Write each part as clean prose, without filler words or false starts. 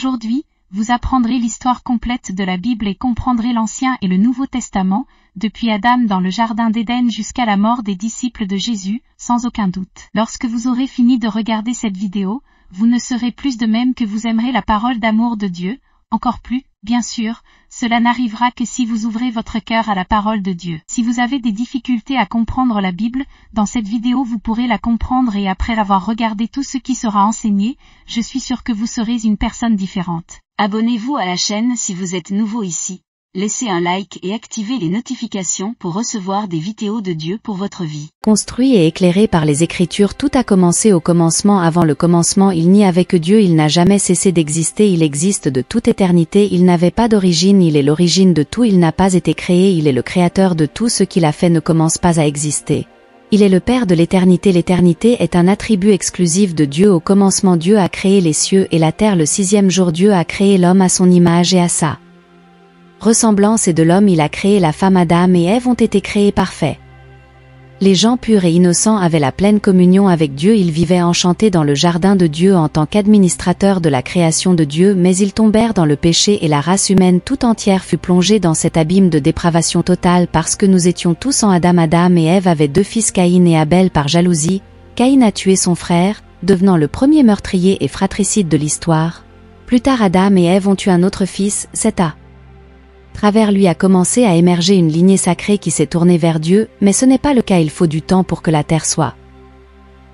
Aujourd'hui, vous apprendrez l'histoire complète de la Bible et comprendrez l'Ancien et le Nouveau Testament, depuis Adam dans le Jardin d'Éden jusqu'à la mort des disciples de Jésus, sans aucun doute. Lorsque vous aurez fini de regarder cette vidéo, vous ne serez plus de même que vous aimerez la parole d'amour de Dieu, encore plus, bien sûr, cela n'arrivera que si vous ouvrez votre cœur à la parole de Dieu. Si vous avez des difficultés à comprendre la Bible, dans cette vidéo vous pourrez la comprendre et après avoir regardé tout ce qui sera enseigné, je suis sûr que vous serez une personne différente. Abonnez-vous à la chaîne si vous êtes nouveau ici. Laissez un like et activez les notifications pour recevoir des vidéos de Dieu pour votre vie. Construit et éclairé par les Écritures, tout a commencé au commencement. Avant le commencement, il n'y avait que Dieu, il n'a jamais cessé d'exister, il existe de toute éternité, il n'avait pas d'origine, il est l'origine de tout, il n'a pas été créé, il est le créateur de tout, ce qu'il a fait ne commence pas à exister. Il est le Père de l'éternité. L'éternité est un attribut exclusif de Dieu. Au commencement, Dieu a créé les cieux et la terre. Le sixième jour, Dieu a créé l'homme à son image et à sa ressemblance, et de l'homme il a créé la femme. Adam et Ève ont été créés parfaits. Les gens purs et innocents avaient la pleine communion avec Dieu, ils vivaient enchantés dans le jardin de Dieu en tant qu'administrateurs de la création de Dieu, mais ils tombèrent dans le péché et la race humaine tout entière fut plongée dans cet abîme de dépravation totale parce que nous étions tous en Adam. Adam et Ève avaient deux fils, Caïn et Abel. Par jalousie, Caïn a tué son frère, devenant le premier meurtrier et fratricide de l'histoire. Plus tard, Adam et Ève ont eu un autre fils, Seth. Travers lui a commencé à émerger une lignée sacrée qui s'est tournée vers Dieu, mais ce n'est pas le cas, il faut du temps pour que la terre soit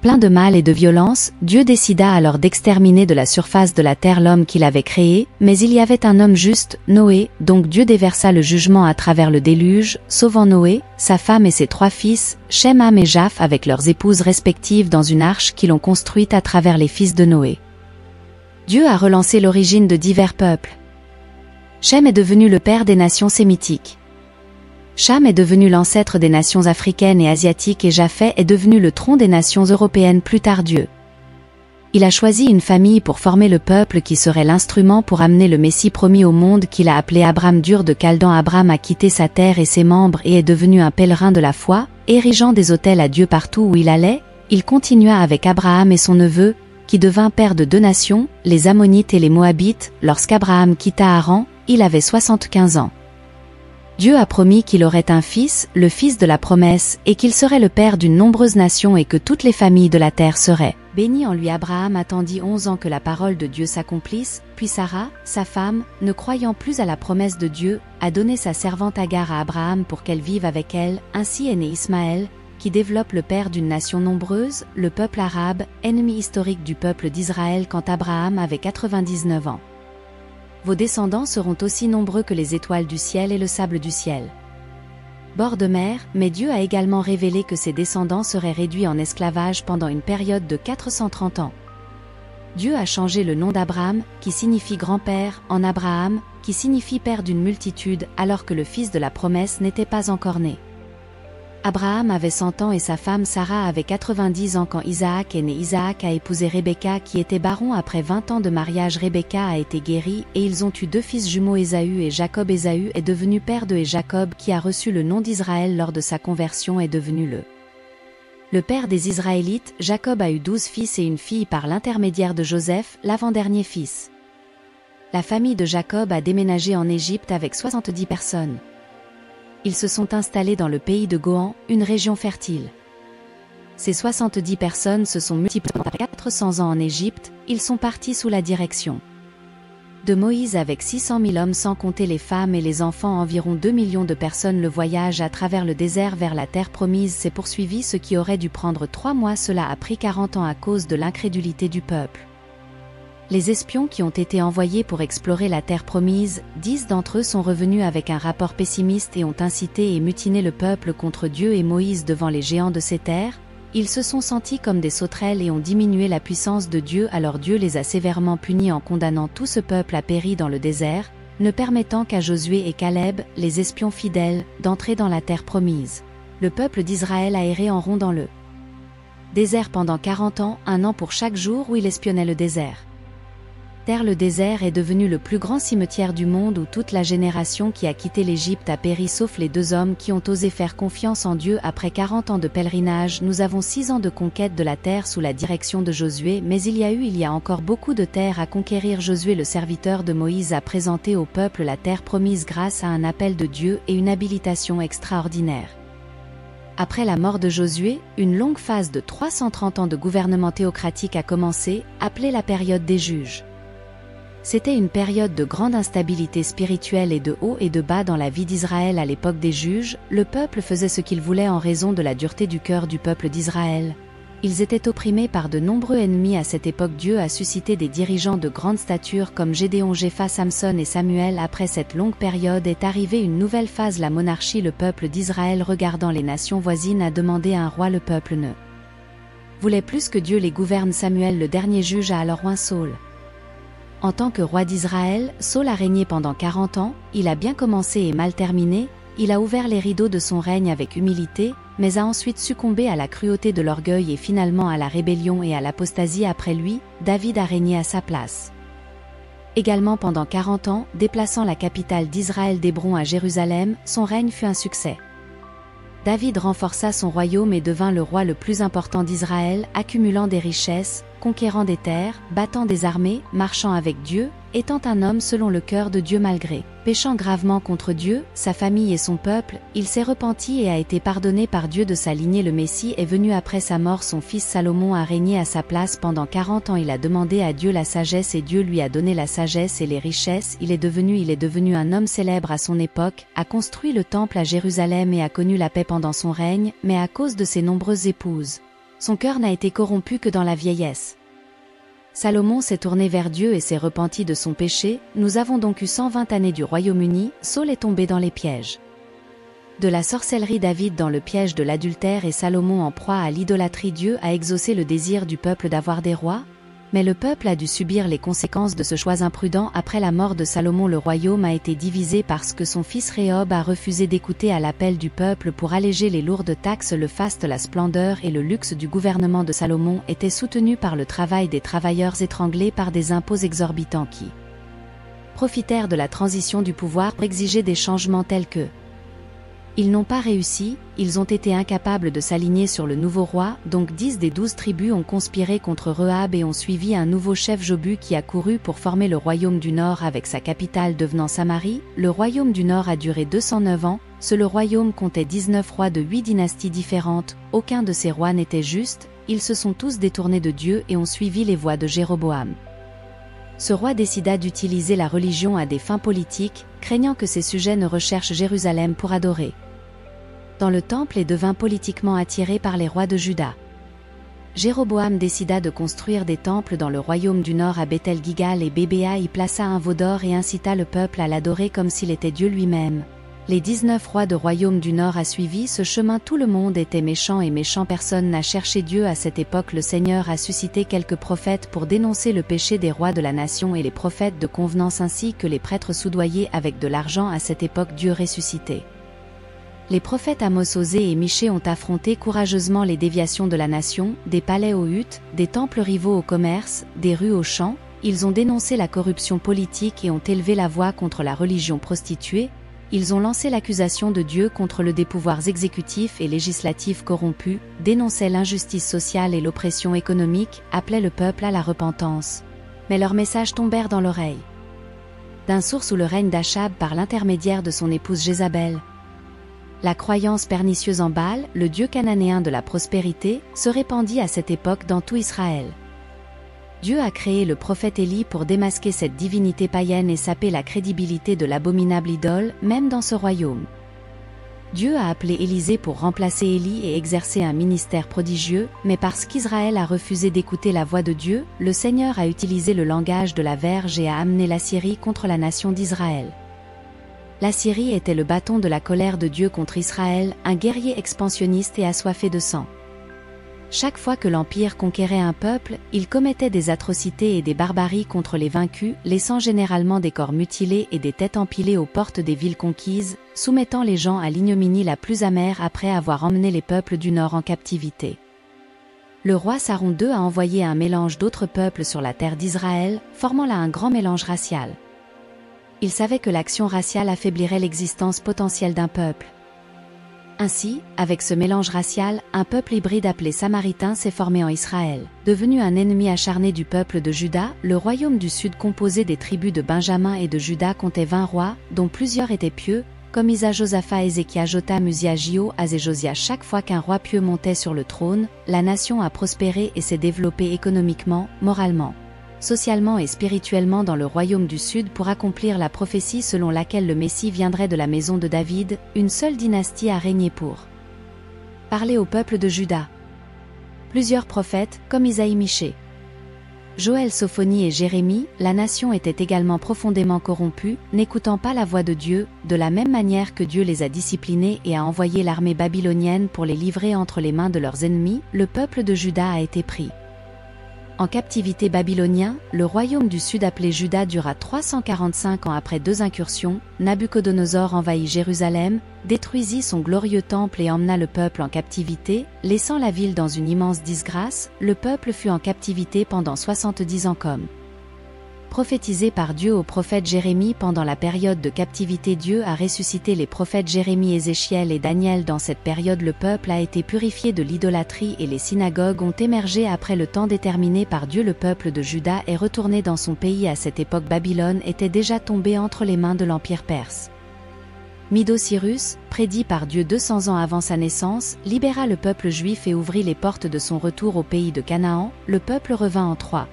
plein de mal et de violence. Dieu décida alors d'exterminer de la surface de la terre l'homme qu'il avait créé, mais il y avait un homme juste, Noé, donc Dieu déversa le jugement à travers le déluge, sauvant Noé, sa femme et ses trois fils, Shem, Ham et Japh avec leurs épouses respectives dans une arche qu'ils ont construite à travers les fils de Noé. Dieu a relancé l'origine de divers peuples. Shem est devenu le père des nations sémitiques. Cham est devenu l'ancêtre des nations africaines et asiatiques et Japheth est devenu le tronc des nations européennes plus tard. Dieu. Il a choisi une famille pour former le peuple qui serait l'instrument pour amener le Messie promis au monde qu'il a appelé Abraham. Dur de Caldan, Abraham a quitté sa terre et ses membres et est devenu un pèlerin de la foi, érigeant des autels à Dieu partout où il allait. Il continua avec Abraham et son neveu, qui devint père de deux nations, les Ammonites et les Moabites. Lorsqu'Abraham quitta Haran, il avait 75 ans. Dieu a promis qu'il aurait un fils, le fils de la promesse, et qu'il serait le père d'une nombreuse nation et que toutes les familles de la terre seraient bénies en lui. Abraham attendit 11 ans que la parole de Dieu s'accomplisse, puis Sarah, sa femme, ne croyant plus à la promesse de Dieu, a donné sa servante Agar à Abraham pour qu'elle vive avec elle. Ainsi est né Ismaël, qui développe le père d'une nation nombreuse, le peuple arabe, ennemi historique du peuple d'Israël quand Abraham avait 99 ans. Vos descendants seront aussi nombreux que les étoiles du ciel et le sable du ciel. Bord de mer, mais Dieu a également révélé que ses descendants seraient réduits en esclavage pendant une période de 430 ans. Dieu a changé le nom d'Abraham, qui signifie grand-père, en Abraham, qui signifie père d'une multitude, alors que le fils de la promesse n'était pas encore né. Abraham avait 100 ans et sa femme Sarah avait 90 ans quand Isaac est né. Isaac a épousé Rebecca qui était baron. Après 20 ans de mariage, Rebecca a été guérie et ils ont eu deux fils jumeaux, Ésaü et Jacob. Ésaü est devenu père de et Jacob qui a reçu le nom d'Israël lors de sa conversion est devenu le père des Israélites. Jacob a eu 12 fils et une fille par l'intermédiaire de Joseph, l'avant-dernier fils. La famille de Jacob a déménagé en Égypte avec 70 personnes. Ils se sont installés dans le pays de Gohan, une région fertile. Ces 70 personnes se sont multipliées après 400 ans en Égypte, ils sont partis sous la direction de Moïse avec 600 000 hommes sans compter les femmes et les enfants, environ 2 millions de personnes. Le voyage à travers le désert vers la terre promise s'est poursuivi, ce qui aurait dû prendre 3 mois. Cela a pris 40 ans à cause de l'incrédulité du peuple. Les espions qui ont été envoyés pour explorer la terre promise, 10 d'entre eux sont revenus avec un rapport pessimiste et ont incité et mutiné le peuple contre Dieu et Moïse devant les géants de ces terres. Ils se sont sentis comme des sauterelles et ont diminué la puissance de Dieu, alors Dieu les a sévèrement punis en condamnant tout ce peuple à périr dans le désert, ne permettant qu'à Josué et Caleb, les espions fidèles, d'entrer dans la terre promise. Le peuple d'Israël a erré en rond dans le désert pendant 40 ans, un an pour chaque jour où il espionnait le désert. Terre, le désert est devenu le plus grand cimetière du monde où toute la génération qui a quitté l'Égypte a péri sauf les 2 hommes qui ont osé faire confiance en Dieu après 40 ans de pèlerinage. Nous avons 6 ans de conquête de la terre sous la direction de Josué, mais il y a encore beaucoup de terre à conquérir. Josué, le serviteur de Moïse, a présenté au peuple la terre promise grâce à un appel de Dieu et une habilitation extraordinaire. Après la mort de Josué, une longue phase de 330 ans de gouvernement théocratique a commencé, appelée la période des juges. C'était une période de grande instabilité spirituelle et de haut et de bas dans la vie d'Israël à l'époque des juges. Le peuple faisait ce qu'il voulait en raison de la dureté du cœur du peuple d'Israël. Ils étaient opprimés par de nombreux ennemis à cette époque. Dieu a suscité des dirigeants de grande stature comme Gédéon, Jépha, Samson et Samuel. Après cette longue période est arrivée une nouvelle phase, la monarchie. Le peuple d'Israël, regardant les nations voisines, a demandé un roi. Le peuple ne voulait plus que Dieu les gouverne. Samuel, le dernier juge, a alors oint Saul. En tant que roi d'Israël, Saul a régné pendant 40 ans, il a bien commencé et mal terminé, il a ouvert les rideaux de son règne avec humilité, mais a ensuite succombé à la cruauté de l'orgueil et finalement à la rébellion et à l'apostasie. Après lui, David a régné à sa place. Également pendant 40 ans, déplaçant la capitale d'Israël d'Hébron à Jérusalem, son règne fut un succès. David renforça son royaume et devint le roi le plus important d'Israël, accumulant des richesses, conquérant des terres, battant des armées, marchant avec Dieu, étant un homme selon le cœur de Dieu malgré péchant gravement contre Dieu, sa famille et son peuple. Il s'est repenti et a été pardonné par Dieu de sa lignée. Le Messie est venu après sa mort. Son fils Salomon a régné à sa place pendant 40 ans. Il a demandé à Dieu la sagesse et Dieu lui a donné la sagesse et les richesses. Il est devenu un homme célèbre à son époque, a construit le temple à Jérusalem et a connu la paix pendant son règne, mais à cause de ses nombreuses épouses, son cœur n'a été corrompu que dans la vieillesse. Salomon s'est tourné vers Dieu et s'est repenti de son péché. Nous avons donc eu 120 années du Royaume-Uni. Saul est tombé dans les pièges de la sorcellerie, David dans le piège de l'adultère et Salomon en proie à l'idolâtrie. Dieu a exaucé le désir du peuple d'avoir des rois, mais le peuple a dû subir les conséquences de ce choix imprudent. Après la mort de Salomon, le royaume a été divisé parce que son fils Rehob a refusé d'écouter à l'appel du peuple pour alléger les lourdes taxes. Le faste, la splendeur et le luxe du gouvernement de Salomon étaient soutenus par le travail des travailleurs étranglés par des impôts exorbitants qui profitèrent de la transition du pouvoir pour exiger des changements tels que ils n'ont pas réussi, ils ont été incapables de s'aligner sur le nouveau roi, donc 10 des 12 tribus ont conspiré contre Rehob et ont suivi un nouveau chef, Jobu, qui a couru pour former le royaume du Nord avec sa capitale devenant Samarie. Le royaume du Nord a duré 209 ans, le royaume comptait 19 rois de 8 dynasties différentes, aucun de ces rois n'était juste, ils se sont tous détournés de Dieu et ont suivi les voies de Jéroboam. Ce roi décida d'utiliser la religion à des fins politiques, craignant que ses sujets ne recherchent Jérusalem pour adorer dans le temple et devint politiquement attiré par les rois de Juda. Jéroboam décida de construire des temples dans le royaume du Nord à Bethel-Gigal et Bébéa y plaça un veau d'or et incita le peuple à l'adorer comme s'il était Dieu lui-même. Les 19 rois de royaume du Nord a suivi ce chemin. Tout le monde était méchant et méchant, personne n'a cherché Dieu. À cette époque, le Seigneur a suscité quelques prophètes pour dénoncer le péché des rois de la nation et les prophètes de convenance ainsi que les prêtres soudoyés avec de l'argent. À cette époque, Dieu ressuscité. Les prophètes Amos, Osée et Michée ont affronté courageusement les déviations de la nation, des palais aux huttes, des temples rivaux au commerce, des rues aux champs. Ils ont dénoncé la corruption politique et ont élevé la voix contre la religion prostituée. Ils ont lancé l'accusation de Dieu contre des pouvoirs exécutifs et législatifs corrompus, dénonçaient l'injustice sociale et l'oppression économique, appelaient le peuple à la repentance. Mais leurs messages tombèrent dans l'oreille d'un sourd sous le règne d'Achab par l'intermédiaire de son épouse Jézabel. La croyance pernicieuse en Baal, le dieu cananéen de la prospérité, se répandit à cette époque dans tout Israël. Dieu a créé le prophète Élie pour démasquer cette divinité païenne et saper la crédibilité de l'abominable idole, même dans ce royaume. Dieu a appelé Élisée pour remplacer Élie et exercer un ministère prodigieux, mais parce qu'Israël a refusé d'écouter la voix de Dieu, le Seigneur a utilisé le langage de la verge et a amené l'Assyrie contre la nation d'Israël. L'Assyrie était le bâton de la colère de Dieu contre Israël, un guerrier expansionniste et assoiffé de sang. Chaque fois que l'Empire conquérait un peuple, il commettait des atrocités et des barbaries contre les vaincus, laissant généralement des corps mutilés et des têtes empilées aux portes des villes conquises, soumettant les gens à l'ignominie la plus amère après avoir emmené les peuples du Nord en captivité. Le roi Saron II a envoyé un mélange d'autres peuples sur la terre d'Israël, formant là un grand mélange racial. Il savait que l'action raciale affaiblirait l'existence potentielle d'un peuple. Ainsi, avec ce mélange racial, un peuple hybride appelé Samaritain s'est formé en Israël. Devenu un ennemi acharné du peuple de Juda, le royaume du Sud composé des tribus de Benjamin et de Juda comptait 20 rois, dont plusieurs étaient pieux, comme Isa, Josaphat, Ézéchias, Jotam, Uzzias, Joas et Josias. Chaque fois qu'un roi pieux montait sur le trône, la nation a prospéré et s'est développée économiquement, moralement, socialement et spirituellement dans le royaume du Sud pour accomplir la prophétie selon laquelle le Messie viendrait de la maison de David, une seule dynastie a régné pour parler au peuple de Juda. Plusieurs prophètes, comme Isaïe, Michée, Joël, Sophonie et Jérémie, la nation était également profondément corrompue, n'écoutant pas la voix de Dieu, de la même manière que Dieu les a disciplinés et a envoyé l'armée babylonienne pour les livrer entre les mains de leurs ennemis, le peuple de Juda a été pris en captivité babylonien. Le royaume du Sud appelé Juda dura 345 ans après 2 incursions. Nabuchodonosor envahit Jérusalem, détruisit son glorieux temple et emmena le peuple en captivité, laissant la ville dans une immense disgrâce. Le peuple fut en captivité pendant 70 ans comme prophétisé par Dieu au prophète Jérémie. Pendant la période de captivité, Dieu a ressuscité les prophètes Jérémie, Ézéchiel et Daniel. Dans cette période, le peuple a été purifié de l'idolâtrie et les synagogues ont émergé après le temps déterminé par Dieu. Le peuple de Juda est retourné dans son pays. À cette époque, Babylone était déjà tombée entre les mains de l'Empire perse. Mido-Cyrus, prédit par Dieu 200 ans avant sa naissance, libéra le peuple juif et ouvrit les portes de son retour au pays de Canaan. Le peuple revint en 3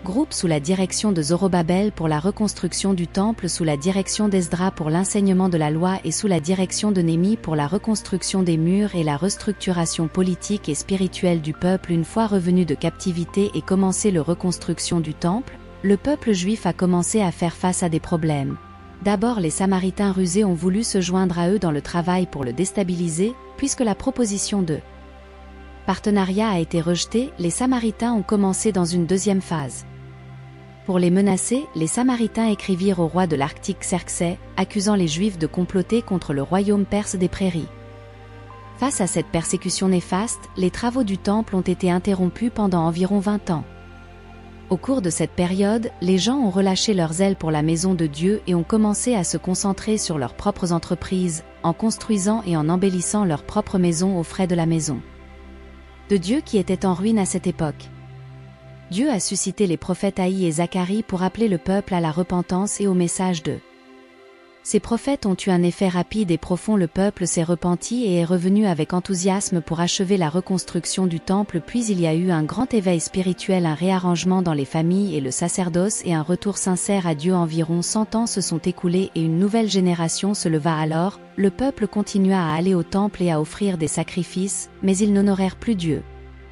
groupes sous la direction de Zorobabel pour la reconstruction du temple, sous la direction d'Esdra pour l'enseignement de la loi et sous la direction de Néhémie pour la reconstruction des murs et la restructuration politique et spirituelle du peuple. Une fois revenu de captivité et commencé la reconstruction du temple, le peuple juif a commencé à faire face à des problèmes. D'abord, les Samaritains rusés ont voulu se joindre à eux dans le travail pour le déstabiliser, puisque la proposition de partenariat a été rejetée. Les Samaritains ont commencé dans une deuxième phase. Pour les menacer, les Samaritains écrivirent au roi de l'Arctique Xerxès, accusant les Juifs de comploter contre le royaume perse des prairies. Face à cette persécution néfaste, les travaux du temple ont été interrompus pendant environ 20 ans. Au cours de cette période, les gens ont relâché leur zèle pour la maison de Dieu et ont commencé à se concentrer sur leurs propres entreprises, en construisant et en embellissant leur propre maison aux frais de la maison de Dieu qui était en ruine à cette époque. Dieu a suscité les prophètes Haï et Zacharie pour appeler le peuple à la repentance et au message de Ces prophètes ont eu un effet rapide et profond. Le peuple s'est repenti et est revenu avec enthousiasme pour achever la reconstruction du temple. Puis il y a eu un grand éveil spirituel, un réarrangement dans les familles et le sacerdoce et un retour sincère à Dieu. Environ 100 ans se sont écoulés et une nouvelle génération se leva alors. Le peuple continua à aller au temple et à offrir des sacrifices, mais ils n'honorèrent plus Dieu.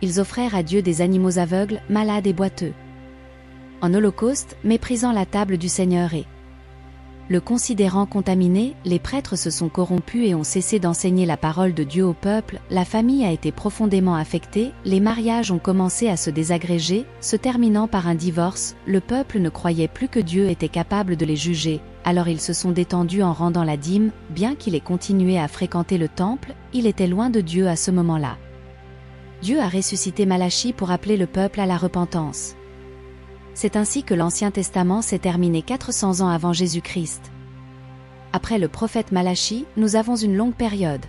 Ils offrèrent à Dieu des animaux aveugles, malades et boiteux. En holocauste, méprisant la table du Seigneur et le considérant contaminé, les prêtres se sont corrompus et ont cessé d'enseigner la parole de Dieu au peuple. La famille a été profondément affectée, les mariages ont commencé à se désagréger, se terminant par un divorce. Le peuple ne croyait plus que Dieu était capable de les juger, alors ils se sont détendus en rendant la dîme. Bien qu'il ait continué à fréquenter le temple, il était loin de Dieu à ce moment-là. Dieu a ressuscité Malachie pour appeler le peuple à la repentance. C'est ainsi que l'Ancien Testament s'est terminé 400 ans avant Jésus-Christ. Après le prophète Malachie, nous avons une longue période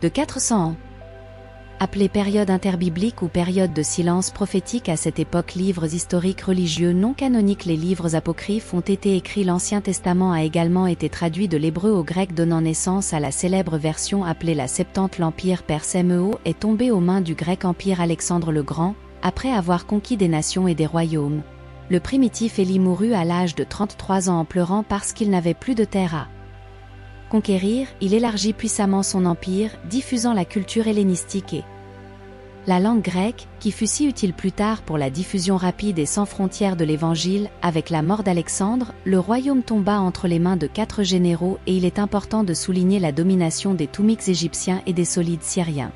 de 400 ans, appelée période interbiblique ou période de silence prophétique. À cette époque, livres historiques religieux non canoniques, les livres apocryphes ont été écrits. L'Ancien Testament a également été traduit de l'hébreu au grec, donnant naissance à la célèbre version appelée la Septante. L'Empire perse Méo est tombé aux mains du grec empire Alexandre le Grand, après avoir conquis des nations et des royaumes. Le primitif Élie mourut à l'âge de 33 ans en pleurant parce qu'il n'avait plus de terre à conquérir. Il élargit puissamment son empire, diffusant la culture hellénistique et la langue grecque, qui fut si utile plus tard pour la diffusion rapide et sans frontières de l'Évangile. Avec la mort d'Alexandre, le royaume tomba entre les mains de 4 généraux et il est important de souligner la domination des Toumiques égyptiens et des Solides syriens,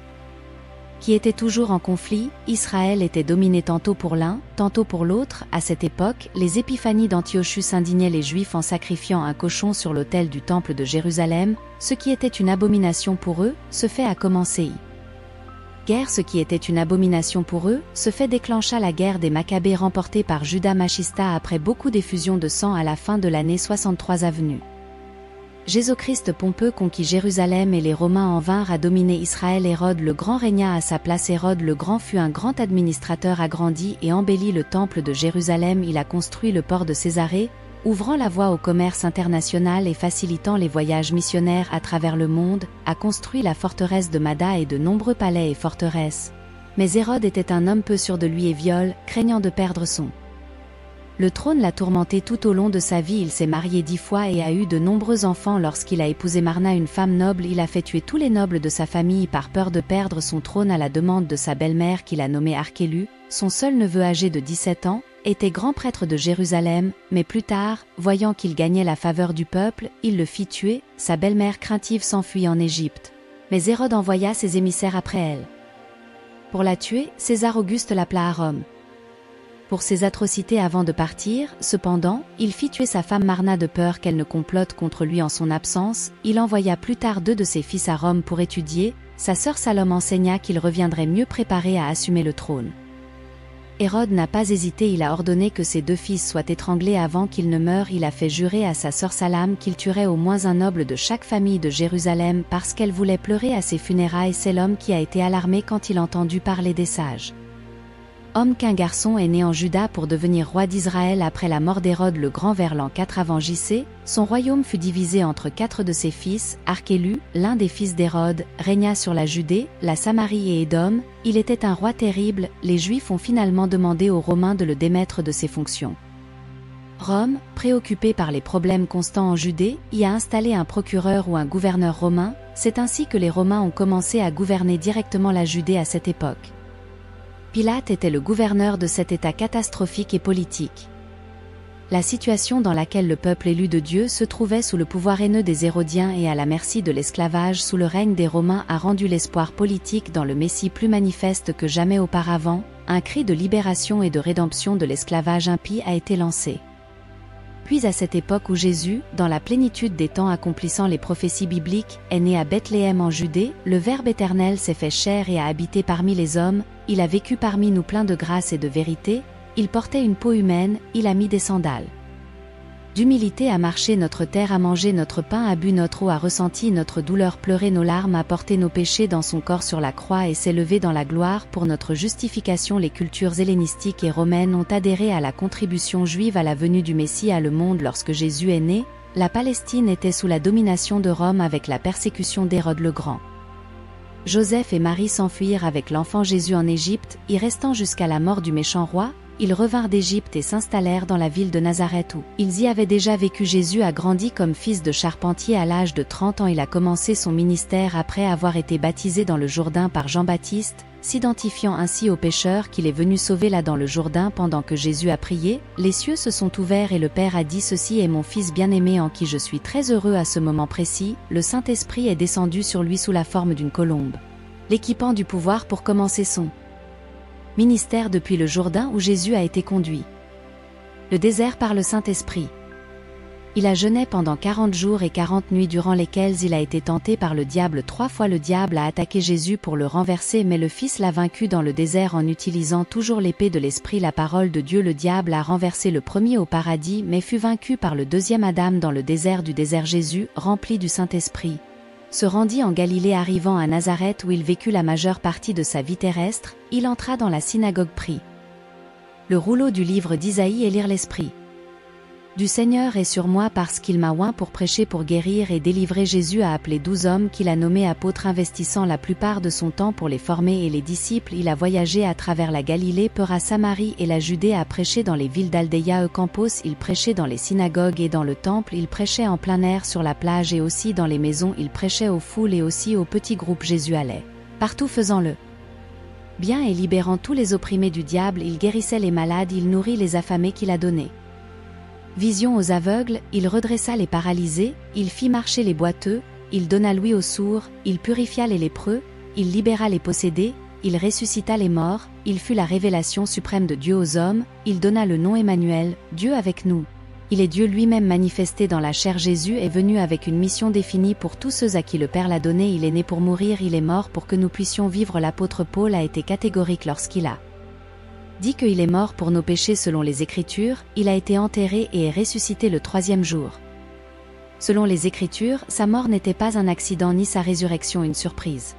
qui étaient toujours en conflit. Israël était dominé tantôt pour l'un, tantôt pour l'autre. À cette époque, les épiphanies d'Antiochus indignaient les Juifs en sacrifiant un cochon sur l'autel du temple de Jérusalem, ce qui était une abomination pour eux. Ce fait a commencé Guerre, ce qui était une abomination pour eux, ce fait déclencha la guerre des Maccabées remportée par Judas Machista après beaucoup d'effusions de sang à la fin de l'année 63 avenue. Jésus-Christ pompeux conquit Jérusalem et les Romains en vinrent à dominer Israël. Hérode le Grand régna à sa place. Hérode le Grand fut un grand administrateur, agrandit et embellit le temple de Jérusalem. Il a construit le port de Césarée, ouvrant la voie au commerce international et facilitant les voyages missionnaires à travers le monde, a construit la forteresse de Mada et de nombreux palais et forteresses. Mais Hérode était un homme peu sûr de lui et viol, craignant de perdre son Le trône l'a tourmenté tout au long de sa vie. Il s'est marié 10 fois et a eu de nombreux enfants. Lorsqu'il a épousé Marna, une femme noble, il a fait tuer tous les nobles de sa famille par peur de perdre son trône à la demande de sa belle-mère qu'il a nommée Archélu. Son seul neveu âgé de 17 ans, était grand prêtre de Jérusalem, mais plus tard, voyant qu'il gagnait la faveur du peuple, il le fit tuer. Sa belle-mère craintive s'enfuit en Égypte. Mais Hérode envoya ses émissaires après elle. Pour la tuer, César Auguste l'appela à Rome. Pour ses atrocités avant de partir, cependant, il fit tuer sa femme Marna de peur qu'elle ne complote contre lui en son absence. Il envoya plus tard 2 de ses fils à Rome pour étudier. Sa sœur Salome enseigna qu'il reviendrait mieux préparé à assumer le trône. Hérode n'a pas hésité, il a ordonné que ses 2 fils soient étranglés avant qu'ils ne meurent. Il a fait jurer à sa sœur Salame qu'il tuerait au moins un noble de chaque famille de Jérusalem parce qu'elle voulait pleurer à ses funérailles. C'est l'homme qui a été alarmé quand il a entendu parler des sages. Homme qu'un garçon est né en Juda pour devenir roi d'Israël après la mort d'Hérode le Grand vers l'an 4 avant JC, son royaume fut divisé entre 4 de ses fils. Archélu, l'un des fils d'Hérode, régna sur la Judée, la Samarie et Édom. Il était un roi terrible. Les Juifs ont finalement demandé aux Romains de le démettre de ses fonctions. Rome, préoccupé par les problèmes constants en Judée, y a installé un procureur ou un gouverneur romain. C'est ainsi que les Romains ont commencé à gouverner directement la Judée à cette époque. Pilate était le gouverneur de cet état catastrophique et politique. La situation dans laquelle le peuple élu de Dieu se trouvait sous le pouvoir haineux des Hérodiens et à la merci de l'esclavage sous le règne des Romains a rendu l'espoir politique dans le Messie plus manifeste que jamais auparavant. Un cri de libération et de rédemption de l'esclavage impie a été lancé. Puis à cette époque où Jésus, dans la plénitude des temps accomplissant les prophéties bibliques, est né à Bethléem en Judée, le Verbe éternel s'est fait chair et a habité parmi les hommes. Il a vécu parmi nous plein de grâce et de vérité. Il portait une peau humaine, il a mis des sandales d'humilité, a marché notre terre, a mangé notre pain, a bu notre eau, a ressenti notre douleur, pleuré nos larmes, a porté nos péchés dans son corps sur la croix et s'est levé dans la gloire pour notre justification. Les cultures hellénistiques et romaines ont adhéré à la contribution juive à la venue du Messie à le monde. Lorsque Jésus est né, la Palestine était sous la domination de Rome avec la persécution d'Hérode le Grand. Joseph et Marie s'enfuirent avec l'enfant Jésus en Égypte, y restant jusqu'à la mort du méchant roi. Ils revinrent d'Égypte et s'installèrent dans la ville de Nazareth où ils y avaient déjà vécu. Jésus a grandi comme fils de charpentier. À l'âge de 30 ans, il a commencé son ministère après avoir été baptisé dans le Jourdain par Jean-Baptiste, s'identifiant ainsi aux pécheurs qu'il est venu sauver. Là dans le Jourdain, pendant que Jésus a prié, les cieux se sont ouverts et le Père a dit: ceci est mon Fils bien-aimé en qui je suis très heureux. À ce moment précis, le Saint-Esprit est descendu sur lui sous la forme d'une colombe, l'équipant du pouvoir pour commencer son ministère depuis le Jourdain où Jésus a été conduit. Le désert par le Saint-Esprit. Il a jeûné pendant 40 jours et 40 nuits durant lesquelles il a été tenté par le diable 3 fois. Le diable a attaqué Jésus pour le renverser, mais le Fils l'a vaincu dans le désert en utilisant toujours l'épée de l'Esprit, la parole de Dieu. Le diable a renversé le premier au paradis mais fut vaincu par le deuxième Adam dans le désert du désert. Jésus, rempli du Saint-Esprit, se rendit en Galilée. Arrivant à Nazareth où il vécut la majeure partie de sa vie terrestre, il entra dans la synagogue, prit le rouleau du livre d'Isaïe et lire: l'Esprit du Seigneur est sur moi parce qu'il m'a oint pour prêcher, pour guérir et délivrer. Jésus a appelé 12 hommes qu'il a nommés apôtres, investissant la plupart de son temps pour les former et les disciples. Il a voyagé à travers la Galilée, Peura, Samarie et la Judée, a prêché dans les villes d'Aldéa et Campos. Il prêchait dans les synagogues et dans le temple. Il prêchait en plein air sur la plage et aussi dans les maisons. Il prêchait aux foules et aussi aux petits groupes. Jésus allait partout faisant le bien et libérant tous les opprimés du diable. Il guérissait les malades, il nourrit les affamés qu'il a donnés vision aux aveugles, il redressa les paralysés, il fit marcher les boiteux, il donna l'ouïe aux sourds, il purifia les lépreux, il libéra les possédés, il ressuscita les morts, il fut la révélation suprême de Dieu aux hommes, il donna le nom Emmanuel, Dieu avec nous. Il est Dieu lui-même manifesté dans la chair. Jésus est venu avec une mission définie pour tous ceux à qui le Père l'a donné. Il est né pour mourir, il est mort pour que nous puissions vivre. L'apôtre Paul a été catégorique lorsqu'il a dit qu'il est mort pour nos péchés selon les Écritures, il a été enterré et est ressuscité le troisième jour. Selon les Écritures, sa mort n'était pas un accident ni sa résurrection une surprise.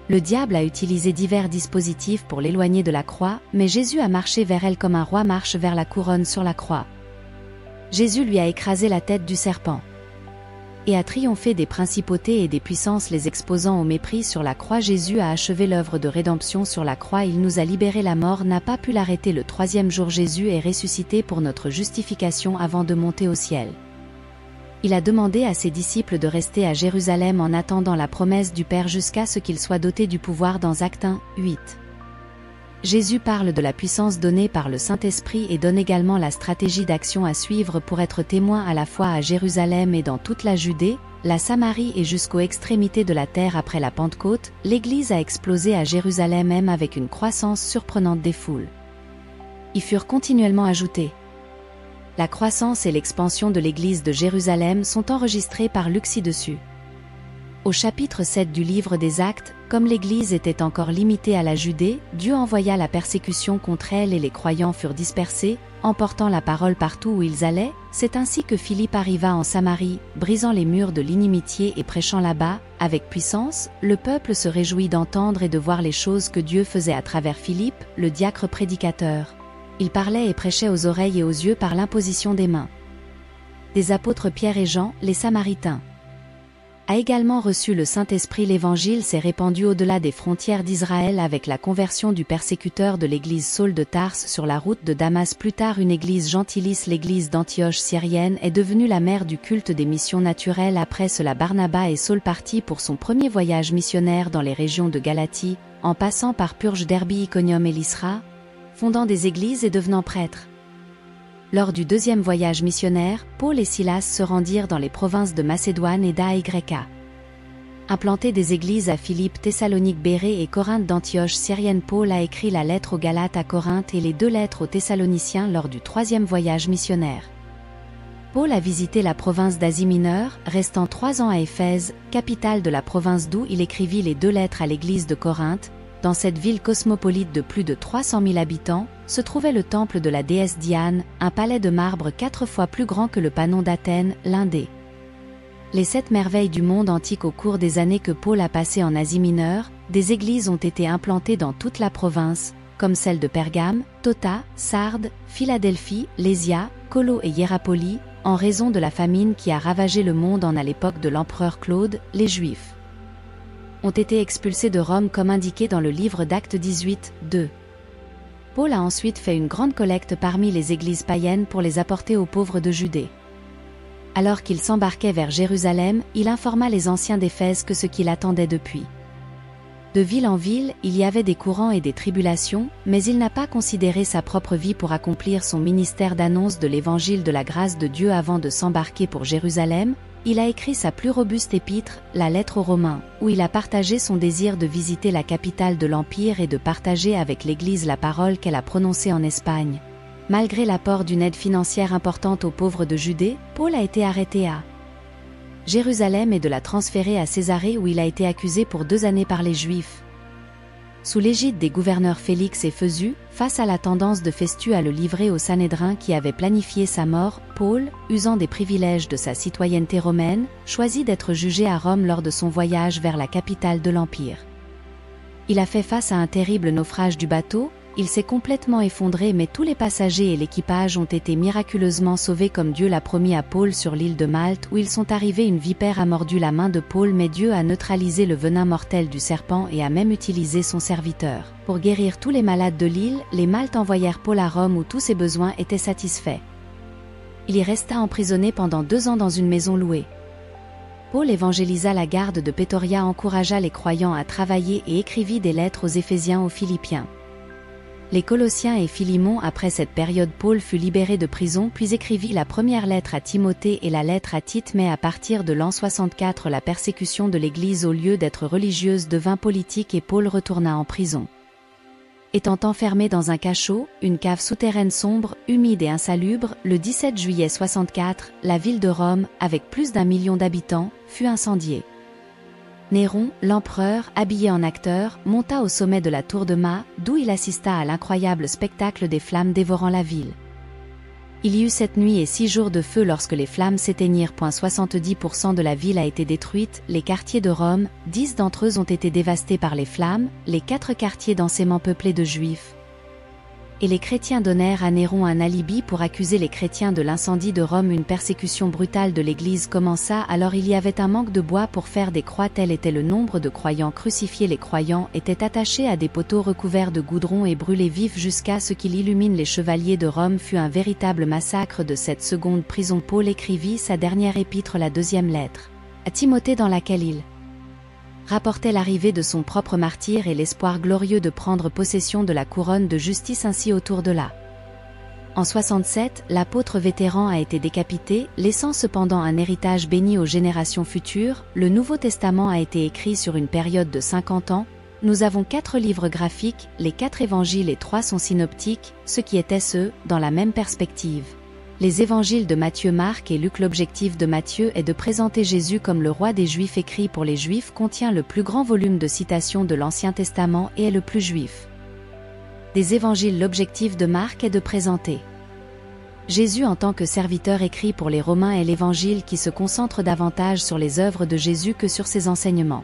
Le diable a utilisé divers dispositifs pour l'éloigner de la croix, mais Jésus a marché vers elle comme un roi marche vers la couronne sur la croix. Jésus lui a écrasé la tête du serpent et a triomphé des principautés et des puissances, les exposant au mépris sur la croix. Jésus a achevé l'œuvre de rédemption sur la croix, il nous a libérés. La mort n'a pas pu l'arrêter. Le troisième jour, Jésus est ressuscité pour notre justification avant de monter au ciel. Il a demandé à ses disciples de rester à Jérusalem en attendant la promesse du Père jusqu'à ce qu'ils soient dotés du pouvoir dans Actes 1, 8. Jésus parle de la puissance donnée par le Saint-Esprit et donne également la stratégie d'action à suivre pour être témoin à la fois à Jérusalem et dans toute la Judée, la Samarie et jusqu'aux extrémités de la terre. Après la Pentecôte, l'Église a explosé à Jérusalem même avec une croissance surprenante des foules. Y furent continuellement ajoutés. La croissance et l'expansion de l'Église de Jérusalem sont enregistrées par Luc ci-dessus. Au chapitre 7 du livre des Actes, comme l'Église était encore limitée à la Judée, Dieu envoya la persécution contre elle et les croyants furent dispersés, emportant la parole partout où ils allaient. C'est ainsi que Philippe arriva en Samarie, brisant les murs de l'inimitié et prêchant là-bas, avec puissance. Le peuple se réjouit d'entendre et de voir les choses que Dieu faisait à travers Philippe, le diacre prédicateur. Il parlait et prêchait aux oreilles et aux yeux par l'imposition des mains des apôtres Pierre et Jean, les Samaritains. A également reçu le Saint-Esprit. L'Évangile s'est répandu au-delà des frontières d'Israël avec la conversion du persécuteur de l'église Saul de Tarse sur la route de Damas. Plus tard, une église gentilis, l'église d'Antioche syrienne, est devenue la mère du culte des missions naturelles. Après cela, Barnabas et Saul partit pour son premier voyage missionnaire dans les régions de Galatie, en passant par Perge, Derbe, Iconium et Lystra, fondant des églises et devenant prêtres. Lors du deuxième voyage missionnaire, Paul et Silas se rendirent dans les provinces de Macédoine et d'Aïa. Implanté des églises à Philippe, Thessalonique, Bérée et Corinthe. D'Antioche syrienne, Paul a écrit la lettre aux Galates, à Corinthe et les 2 lettres aux Thessaloniciens lors du troisième voyage missionnaire. Paul a visité la province d'Asie mineure, restant 3 ans à Éphèse, capitale de la province d'où il écrivit les 2 lettres à l'église de Corinthe. Dans cette ville cosmopolite de plus de 300 000 habitants, se trouvait le temple de la déesse Diane, un palais de marbre 4 fois plus grand que le Panon d'Athènes, l'un des les 7 merveilles du monde antique. Au cours des années que Paul a passées en Asie mineure, des églises ont été implantées dans toute la province, comme celles de Pergame, Tota, Sardes, Philadelphie, Lésia, Colo et Hiérapolie, en raison de la famine qui a ravagé le monde à l'époque de l'empereur Claude. Les Juifs ont été expulsés de Rome comme indiqué dans le livre d'Actes 18, 2. Paul a ensuite fait une grande collecte parmi les églises païennes pour les apporter aux pauvres de Judée. Alors qu'il s'embarquait vers Jérusalem, il informa les anciens d'Éphèse que ce qui l'attendait depuis. De ville en ville, il y avait des courants et des tribulations, mais il n'a pas considéré sa propre vie pour accomplir son ministère d'annonce de l'évangile de la grâce de Dieu. Avant de s'embarquer pour Jérusalem, il a écrit sa plus robuste épître, la lettre aux Romains, où il a partagé son désir de visiter la capitale de l'Empire et de partager avec l'Église la parole qu'elle a prononcée en Espagne. Malgré l'apport d'une aide financière importante aux pauvres de Judée, Paul a été arrêté à Jérusalem et de la transférer à Césarée où il a été accusé pour 2 années par les Juifs. Sous l'égide des gouverneurs Félix et Phésu, face à la tendance de Festus à le livrer au Sanhédrin qui avait planifié sa mort, Paul, usant des privilèges de sa citoyenneté romaine, choisit d'être jugé à Rome lors de son voyage vers la capitale de l'Empire. Il a fait face à un terrible naufrage du bateau, il s'est complètement effondré mais tous les passagers et l'équipage ont été miraculeusement sauvés comme Dieu l'a promis à Paul sur l'île de Malte où ils sont arrivés. Une vipère a mordu la main de Paul mais Dieu a neutralisé le venin mortel du serpent et a même utilisé son serviteur. Pour guérir tous les malades de l'île, les Maltes envoyèrent Paul à Rome où tous ses besoins étaient satisfaits. Il y resta emprisonné pendant 2 ans dans une maison louée. Paul évangélisa la garde de Prétoria, encouragea les croyants à travailler et écrivit des lettres aux Éphésiens, aux Philippiens. Les Colossiens et Philémon. Après cette période, Paul fut libéré de prison puis écrivit la première lettre à Timothée et la lettre à Tite. Mais à partir de l'an 64, la persécution de l'Église au lieu d'être religieuse devint politique et Paul retourna en prison. Étant enfermé dans un cachot, une cave souterraine sombre, humide et insalubre, le 17 juillet 64, la ville de Rome, avec plus d'1 million d'habitants, fut incendiée. Néron, l'empereur, habillé en acteur, monta au sommet de la tour de Mât, d'où il assista à l'incroyable spectacle des flammes dévorant la ville. Il y eut 7 nuits et 6 jours de feu lorsque les flammes s'éteignirent. 70% de la ville a été détruite, les quartiers de Rome, 10 d'entre eux ont été dévastés par les flammes, les 4 quartiers densément peuplés de juifs. Et les chrétiens donnèrent à Néron un alibi pour accuser les chrétiens de l'incendie de Rome. Une persécution brutale de l'Église commença, alors il y avait un manque de bois pour faire des croix, tel était le nombre de croyants crucifiés. Les croyants étaient attachés à des poteaux recouverts de goudron et brûlés vifs jusqu'à ce qu'il illumine les chevaliers de Rome. Fut un véritable massacre de cette seconde prison. Paul écrivit sa dernière épître, la 2e lettre à Timothée, dans laquelle il rapportait l'arrivée de son propre martyre et l'espoir glorieux de prendre possession de la couronne de justice ainsi autour de la. En 67, l'apôtre vétéran a été décapité, laissant cependant un héritage béni aux générations futures. Le Nouveau Testament a été écrit sur une période de 50 ans. Nous avons 4 livres graphiques, les 4 évangiles et 3 sont synoptiques, ce qui était dans la même perspective. Les évangiles de Matthieu, Marc et Luc. L'objectif de Matthieu est de présenter Jésus comme le roi des Juifs. Écrit pour les Juifs, contient le plus grand volume de citations de l'Ancien Testament et est le plus juif des évangiles. L'objectif de Marc est de présenter Jésus en tant que serviteur. Écrit pour les Romains est l'évangile qui se concentre davantage sur les œuvres de Jésus que sur ses enseignements.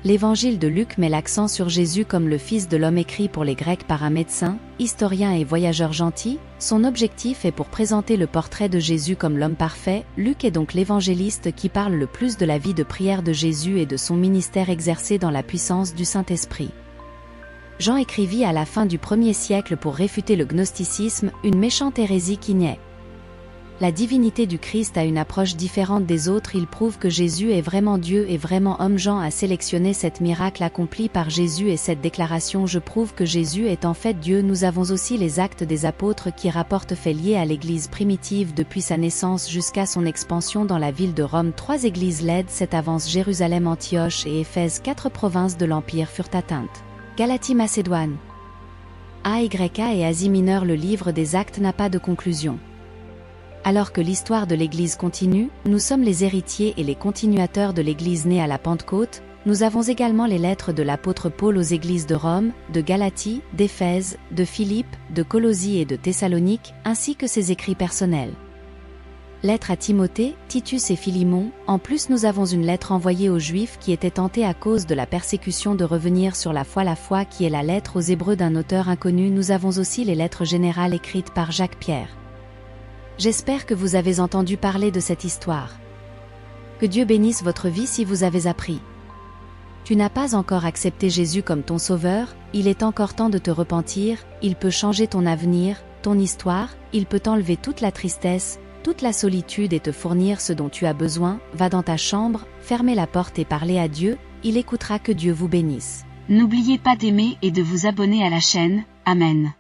L'évangile de Luc met l'accent sur Jésus comme le Fils de l'homme. Écrit pour les Grecs par un médecin, historien et voyageur gentil, son objectif est pour présenter le portrait de Jésus comme l'homme parfait. Luc est donc l'évangéliste qui parle le plus de la vie de prière de Jésus et de son ministère exercé dans la puissance du Saint-Esprit. Jean écrivit à la fin du 1er siècle pour réfuter le gnosticisme, une méchante hérésie qui niait la divinité du Christ. A une approche différente des autres. Il prouve que Jésus est vraiment Dieu et vraiment homme. Jean a sélectionné cet miracle accompli par Jésus et cette déclaration: je prouve que Jésus est en fait Dieu. Nous avons aussi les actes des apôtres qui rapportent faits liés à l'église primitive depuis sa naissance jusqu'à son expansion dans la ville de Rome. 3 églises LED, cette avance: Jérusalem, Antioche et Éphèse. 4 provinces de l'Empire furent atteintes: Galatie, Macédoine, AYA et Asie mineure. Le livre des Actes n'a pas de conclusion. Alors que l'histoire de l'Église continue, nous sommes les héritiers et les continuateurs de l'Église née à la Pentecôte. Nous avons également les lettres de l'apôtre Paul aux églises de Rome, de Galatie, d'Éphèse, de Philippe, de Colossie et de Thessalonique, ainsi que ses écrits personnels. Lettres à Timothée, Titus et Philémon. En plus, nous avons une lettre envoyée aux Juifs qui étaient tentés à cause de la persécution de revenir sur la foi qui est la lettre aux Hébreux d'un auteur inconnu. Nous avons aussi les lettres générales écrites par Jacques-Pierre. J'espère que vous avez entendu parler de cette histoire. Que Dieu bénisse votre vie si vous avez appris. Tu n'as pas encore accepté Jésus comme ton sauveur, il est encore temps de te repentir. Il peut changer ton avenir, ton histoire, il peut t'enlever toute la tristesse, toute la solitude et te fournir ce dont tu as besoin. Va dans ta chambre, fermez la porte et parlez à Dieu, il écoutera. Que Dieu vous bénisse. N'oubliez pas d'aimer et de vous abonner à la chaîne. Amen.